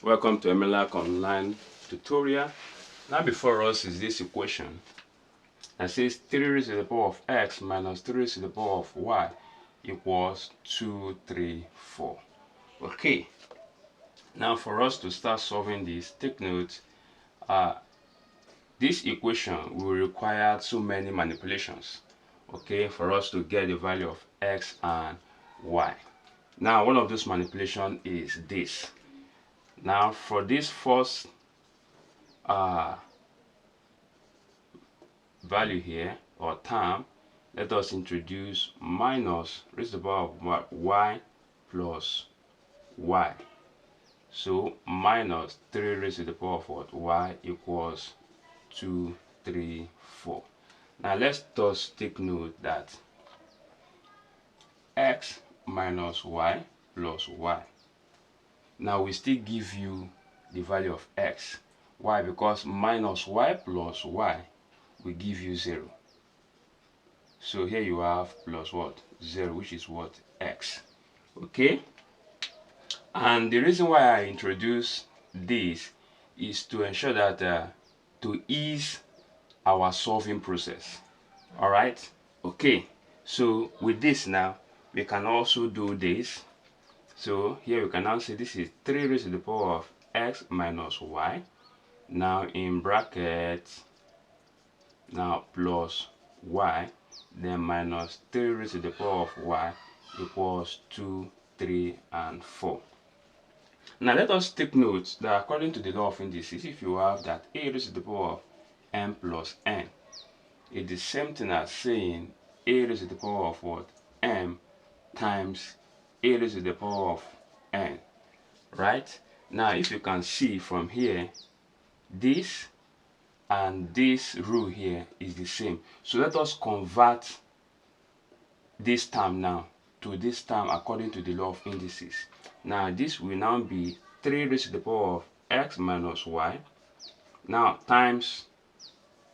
Welcome to MLAC online tutorial. Now before us is this equation that says 3 raised to the power of x minus 3 raised to the power of y equals 2, 3, 4. Okay, now for us to start solving this, take note, this equation will require so many manipulations, okay, for us to get the value of x and y. Now one of those manipulations is this. Now for this first value here or term, let us introduce minus raised to the power of y plus y. So minus 3 raised to the power of what? Y equals 2, 3, 4. Now let's just take note that x minus y plus y. Now we still give you the value of x. Why? Because minus y plus y will give you 0. So here you have plus what? 0, which is what? X. Okay? And the reason why I introduce this is to ensure that to ease our solving process. Alright? Okay. So with this now, we can also do this. So here we can now say this is 3 raised to the power of x minus y. Now in brackets, now plus y, then minus 3 raised to the power of y equals 2, 3, and 4. Now let us take note that according to the law of indices, if you have that a raised to the power of m plus n, it is the same thing as saying a raised to the power of what? M times a raised to the power of n, right? Now if you can see from here, this and this rule here is the same. So let us convert this term now to this term according to the law of indices. Now this will now be 3 raised to the power of x minus y, now times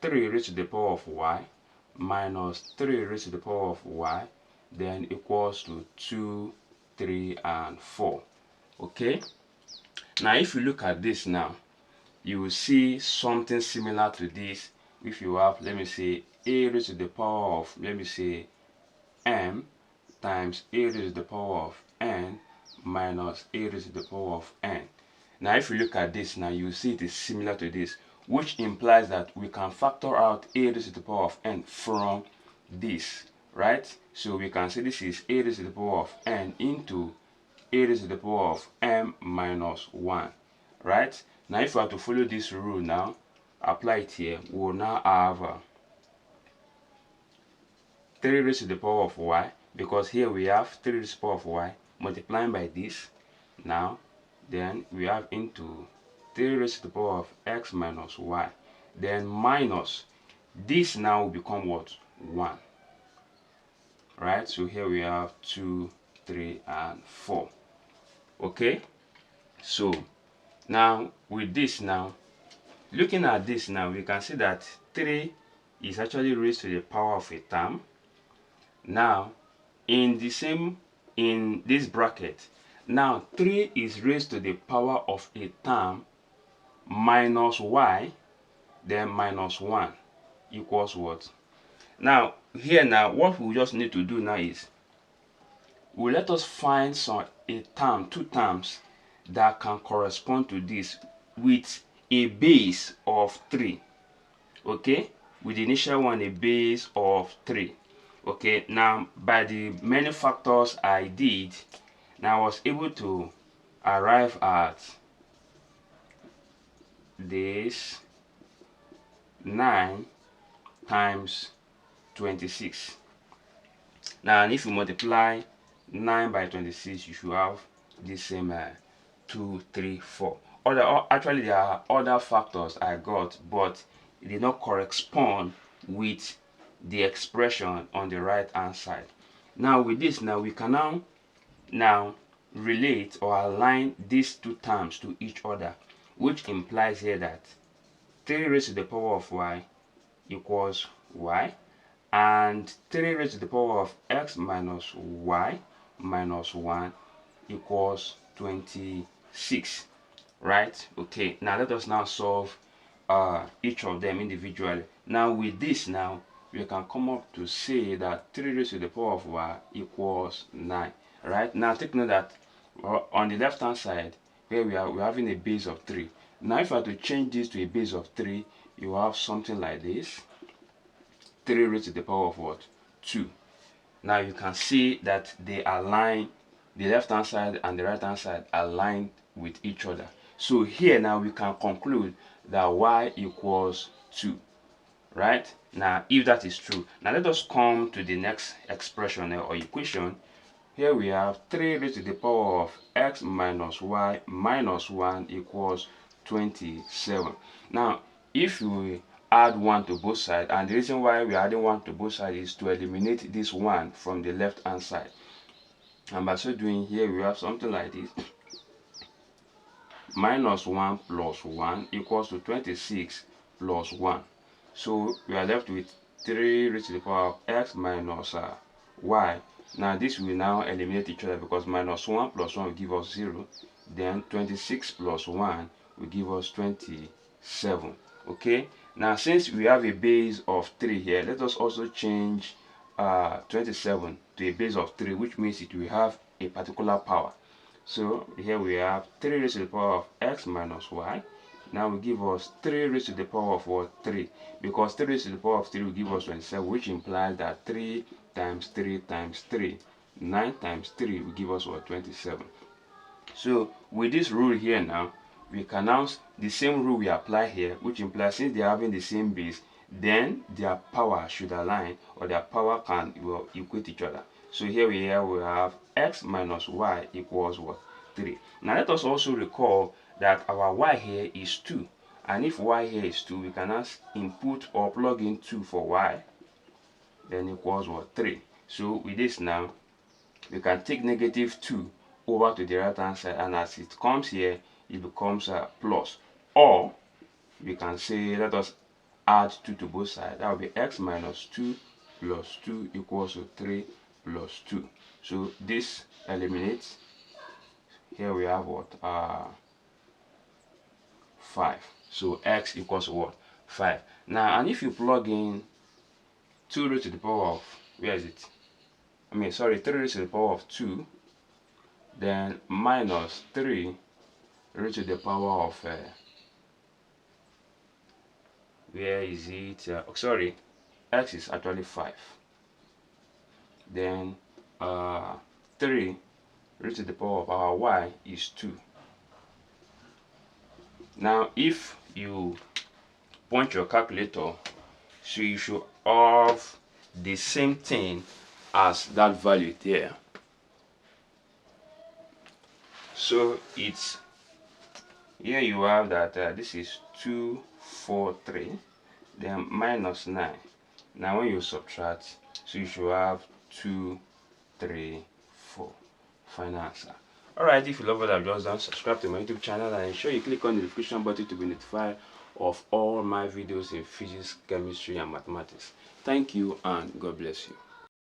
3 raised to the power of y minus 3 raised to the power of y, then equals to 2, 3, and 4. Okay, now if you look at this now, you will see something similar to this. If you have, let me say, a raised to the power of, let me say, m times a raised to the power of n minus a raised to the power of n. Now if you look at this now, you see it is similar to this, which implies that we can factor out a raised to the power of n from this, right? So we can say this is a raised to the power of n into a raised to the power of m minus 1, right? Now if we have to follow this rule now, apply it here, we will now have 3 raised to the power of y, because here we have 3 raised to the power of y multiplying by this. Now then we have into 3 raised to the power of x minus y, then minus this now will become what? 1, right? So here we have 2, 3, and 4. Okay, so now with this now, looking at this now, we can see that 3 is actually raised to the power of a term. Now in this bracket, now 3 is raised to the power of a term minus y, then minus 1 equals what? Now here now, what we just need to do now is, let us find two terms that can correspond to this with a base of 3. Okay, with the initial one a base of 3. Okay, now by the many factors I did, now I was able to arrive at this 9 times 26. Now and if you multiply 9 by 26, you should have this same 2, 3, 4. Actually there are other factors I got, but it did not correspond with the expression on the right hand side. Now with this now, we can now relate or align these two terms to each other, which implies here that 3 raised to the power of y equals y, and 3 raised to the power of x minus y minus 1 equals 26. right? Okay, now let us now solve each of them individually. Now with this, now we can come up to say that 3 raised to the power of y equals 9, right? Now take note that on the left hand side where we're having a base of 3. Now if I were to change this to a base of 3, you have something like this. 3 raised to the power of what? 2. Now you can see that they align, the left hand side and the right hand side aligned with each other. So here now we can conclude that y equals 2, right? Now if that is true, now let us come to the next expression or equation. Here we have 3 raised to the power of x minus y minus 1 equals 27. Now if we add 1 to both sides, and the reason why we are adding 1 to both sides is to eliminate this 1 from the left hand side, and by so doing, here we have something like this. Minus 1 plus 1 equals to 26 plus 1. So we are left with 3 raised to the power of x minus y. Now this will now eliminate each other because minus 1 plus 1 will give us 0. Then 26 plus 1 will give us 27. Okay, now since we have a base of 3 here, let us also change 27 to a base of 3, which means it will have a particular power. So here we have 3 raised to the power of x minus y. Now we give us 3 raised to the power of what? 3. Because 3 raised to the power of 3 will give us 27, which implies that 3 times 3 times 3, 9 times 3 will give us what? 27. So with this rule here now, we can now, the same rule we apply here, which implies since they are having the same base, then their power should align, or their power can equate each other. So here we have x minus y equals what? 3. Now let us also recall that our y here is 2. And if y here is 2, we can now input or plug in 2 for y, then equals what? 3. So with this now, we can take negative 2 over to the right hand side, and as it comes here, it becomes a plus. Or we can say, let us add 2 to both sides. That will be x minus 2 plus 2 equals to 3 plus 2. So this eliminates. Here we have what? 5. So x equals to what? 5. Now, and if you plug in 2 raised to the power of, where is it? 3 raised to the power of 2, then minus 3 raised to the power of, where is it? X is actually 5. Then 3 raised to the power of our y is 2. Now if you point your calculator, so you should have the same thing as that value there. So it's, here you have that this is 243, then minus 9. Now when you subtract, so you should have 2, 3, 4. Final answer. Alright, if you love what I've just done, subscribe to my YouTube channel and ensure you click on the notification button to be notified of all my videos in physics, chemistry and mathematics. Thank you and God bless you.